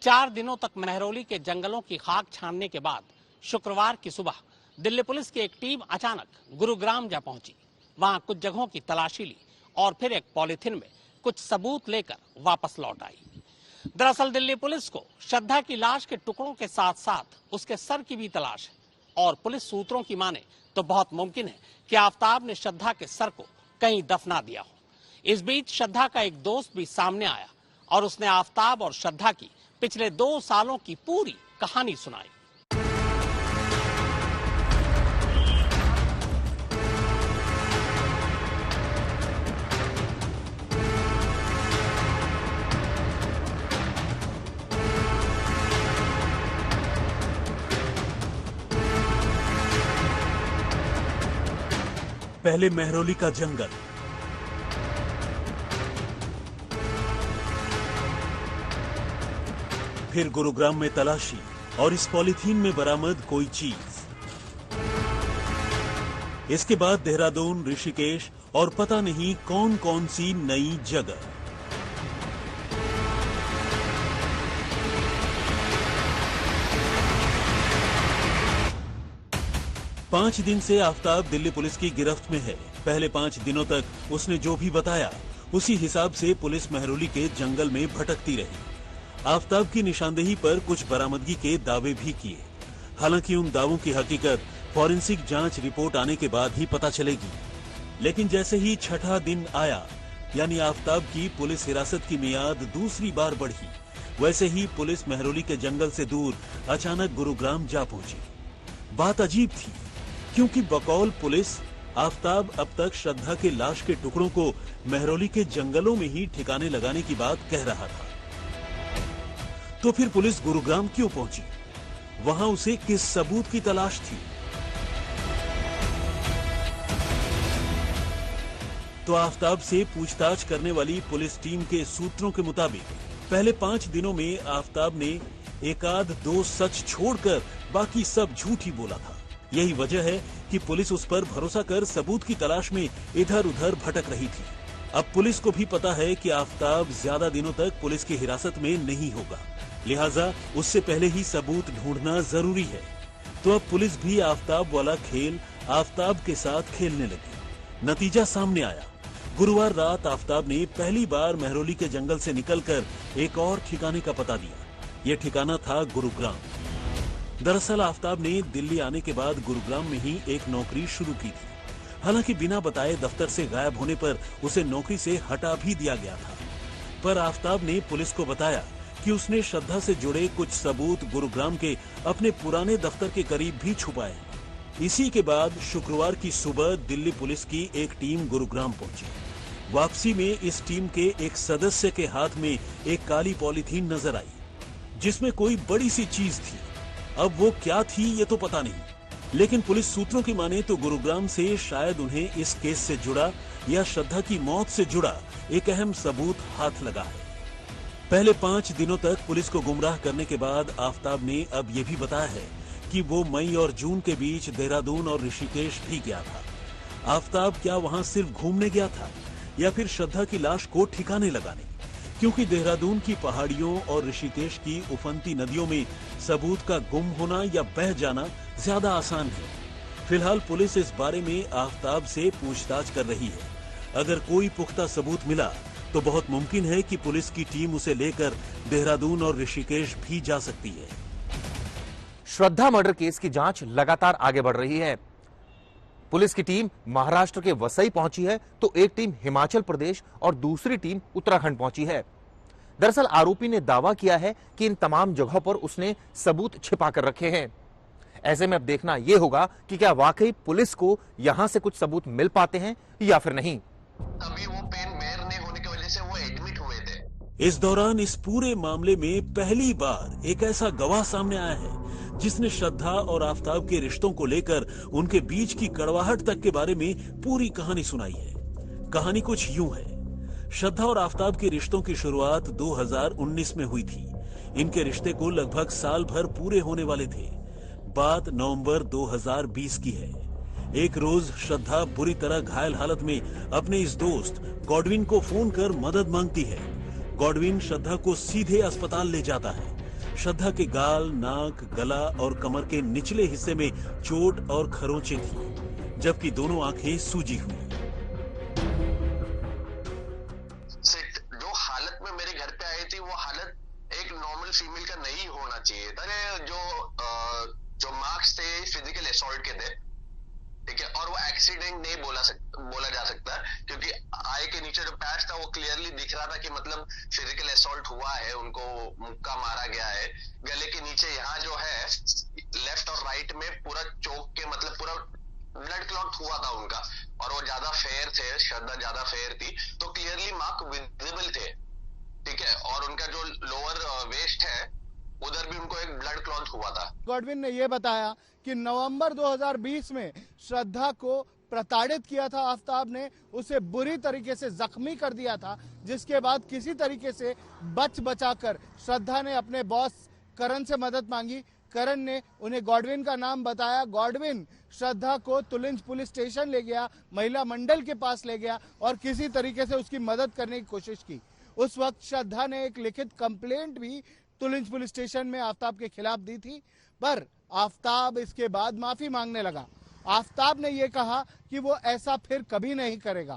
4 दिनों तक महरौली के जंगलों की खाक छानने के बाद शुक्रवार की सुबह दिल्ली पुलिस की एक टीम अचानक गुरुग्राम जा पहुंची। वहां कुछ जगहों की तलाशी ली और फिर एक पॉलिथीन में कुछ सबूत लेकर वापस लौट आई। दरअसल दिल्ली पुलिस को श्रद्धा की लाश के टुकड़ों के साथ साथ उसके सर की भी तलाश है और पुलिस सूत्रों की माने तो बहुत मुमकिन है कि आफताब ने श्रद्धा के सर को कहीं दफना दिया हो। इस बीच श्रद्धा का एक दोस्त भी सामने आया और उसने आफताब और श्रद्धा की पिछले 2 सालों की पूरी कहानी सुनाई। पहले महरौली का जंगल, फिर गुरुग्राम में तलाशी और इस पॉलीथीन में बरामद कोई चीज। इसके बाद देहरादून, ऋषिकेश और पता नहीं कौन कौन सी नई जगह। पांच दिन से आफताब दिल्ली पुलिस की गिरफ्त में है। पहले 5 दिनों तक उसने जो भी बताया उसी हिसाब से पुलिस महरौली के जंगल में भटकती रही। आफताब की निशानदेही पर कुछ बरामदगी के दावे भी किए। हालांकि उन दावों की हकीकत फॉरेंसिक जांच रिपोर्ट आने के बाद ही पता चलेगी। लेकिन जैसे ही 6ठा दिन आया, यानी आफताब की पुलिस हिरासत की मियाद दूसरी बार बढ़ी, वैसे ही पुलिस महरौली के जंगल से दूर अचानक गुरुग्राम जा पहुंची। बात अजीब थी, क्योंकि बकौल पुलिस आफताब अब तक श्रद्धा के लाश के टुकड़ों को महरौली के जंगलों में ही ठिकाने लगाने की बात कह रहा था। तो फिर पुलिस गुरुग्राम क्यों पहुंची? वहां उसे किस सबूत की तलाश थी? तो आफताब से पूछताछ करने वाली पुलिस टीम के सूत्रों के मुताबिक पहले 5 दिनों में आफताब ने 1-2 सच छोड़कर बाकी सब झूठ ही बोला था। यही वजह है कि पुलिस उस पर भरोसा कर सबूत की तलाश में इधर उधर भटक रही थी। अब पुलिस को भी पता है कि आफताब ज्यादा दिनों तक पुलिस की हिरासत में नहीं होगा, लिहाजा उससे पहले ही सबूत ढूंढना जरूरी है। तो अब पुलिस भी आफताब वाला खेल आफताब के साथ खेलने लगी। नतीजा सामने आया। गुरुवार रात आफताब ने पहली बार महरौली के जंगल से निकलकर एक और ठिकाने का पता दिया। यह ठिकाना था गुरुग्राम। दरअसल आफताब ने दिल्ली आने के बाद गुरुग्राम में ही एक नौकरी शुरू की थी। हालांकि बिना बताए दफ्तर से गायब होने पर उसे नौकरी से हटा भी दिया गया था। पर आफताब ने पुलिस को बताया कि उसने श्रद्धा से जुड़े कुछ सबूत गुरुग्राम के अपने पुराने दफ्तर के करीब भी छुपाए। इसी के बाद शुक्रवार की सुबह दिल्ली पुलिस की एक टीम गुरुग्राम पहुंची। वापसी में इस टीम के एक सदस्य के हाथ में एक काली पॉलीथीन नजर आई, जिसमें कोई बड़ी सी चीज थी। अब वो क्या थी ये तो पता नहीं, लेकिन पुलिस सूत्रों की माने तो गुरुग्राम से शायद उन्हें इस केस से जुड़ा या श्रद्धा की मौत से जुड़ा एक अहम सबूत हाथ लगा है। पहले 5 दिनों तक पुलिस को गुमराह करने के बाद आफताब ने अब ये भी बताया है कि वो मई और जून के बीच देहरादून और ऋषिकेश भी गया था। आफताब क्या वहां सिर्फ घूमने गया था या फिर श्रद्धा की लाश को ठिकाने लगाने? क्योंकि देहरादून की पहाड़ियों और ऋषिकेश की उफनती नदियों में सबूत का गुम होना या बह जाना ज्यादा आसान है। फिलहाल पुलिस इस बारे में आफताब से पूछताछ कर रही है। अगर कोई पुख्ता सबूत मिला तो बहुत मुमकिन है कि पुलिस की टीम उसे लेकर देहरादून और ऋषिकेश भी जा सकती है। श्रद्धा मर्डर केस की जांच लगातार आगे बढ़ रही है। पुलिस की टीम महाराष्ट्र के वसई पहुंची है, तो एक टीम हिमाचल प्रदेश और दूसरी टीम उत्तराखंड पहुंची है। दरअसल आरोपी ने दावा किया है कि इन तमाम जगहों पर उसने सबूत छिपा कर रखे हैं। ऐसे में अब देखना यह होगा कि क्या वाकई पुलिस को यहां से कुछ सबूत मिल पाते हैं या फिर नहीं। अभी वो पेन मेयर होने की वजह से वो एडमिट हुए थे। इस दौरान इस पूरे मामले में पहली बार एक ऐसा गवाह सामने आया है जिसने श्रद्धा और आफताब के रिश्तों को लेकर उनके बीच की कड़वाहट तक के बारे में पूरी कहानी सुनाई है। कहानी कुछ यूं है। श्रद्धा और आफताब के रिश्तों की शुरुआत 2019 में हुई थी। इनके रिश्ते को लगभग साल भर पूरे होने वाले थे। बात नवंबर 2020 की है। एक रोज श्रद्धा बुरी तरह घायल हालत में अपने इस दोस्त गॉडविन को फोन कर मदद मांगती है। गॉडविन श्रद्धा को सीधे अस्पताल ले जाता है। श्रद्धा के गाल, नाक, गला और कमर के निचले हिस्से में चोट और खरोंचे थी, जबकि दोनों आंखें सूजी हुई। जो हालत में मेरे घर पे आई थी वो हालत एक नॉर्मल फीमेल का नहीं होना चाहिए था। जो मार्क्स थे फिजिकल असॉल्ट के थे, ठीक है, और वो एक्सीडेंट नहीं बोला जा सकता, क्योंकि आई के नीचे जो पैच था वो क्लियरली दिख रहा था कि मतलब फिजिकल असॉल्ट हुआ है, उनको मुक्का मारा गया है। गले के नीचे यहाँ जो है लेफ्ट और राइट में पूरा चोक के मतलब पूरा ब्लड क्लॉट हुआ था उनका, और वो ज्यादा फेयर थे, श्रद्धा ज्यादा फेयर थी, तो क्लियरली मार्क विजिबल थे, ठीक है, और उनका जो लोअर वेस्ट है उधर भी उनको एक ब्लड क्लॉट हुआ था। गॉडविन ने यह बताया कि नवंबर 2020 में श्रद्धा को प्रताड़ित किया था आफ्ताब ने, उसे बुरी तरीके से जख्मी कर दिया था, जिसके बाद किसी तरीके से बचाकर श्रद्धा ने अपने बॉस करण से मदद मांगी। करण ने उन्हें गॉडविन का नाम बताया। गॉडविन श्रद्धा को तुलिंज पुलिस स्टेशन ले गया, महिला मंडल के पास ले गया और किसी तरीके से उसकी मदद करने की कोशिश की। उस वक्त श्रद्धा ने एक लिखित कंप्लेंट भी तुलिंज पुलिस स्टेशन में आफ्ताब के खिलाफ दी थी, पर आफ्ताब इसके बाद माफी मांगने लगा। आफ्ताब ने यह कहा कि वो ऐसा फिर कभी नहीं करेगा।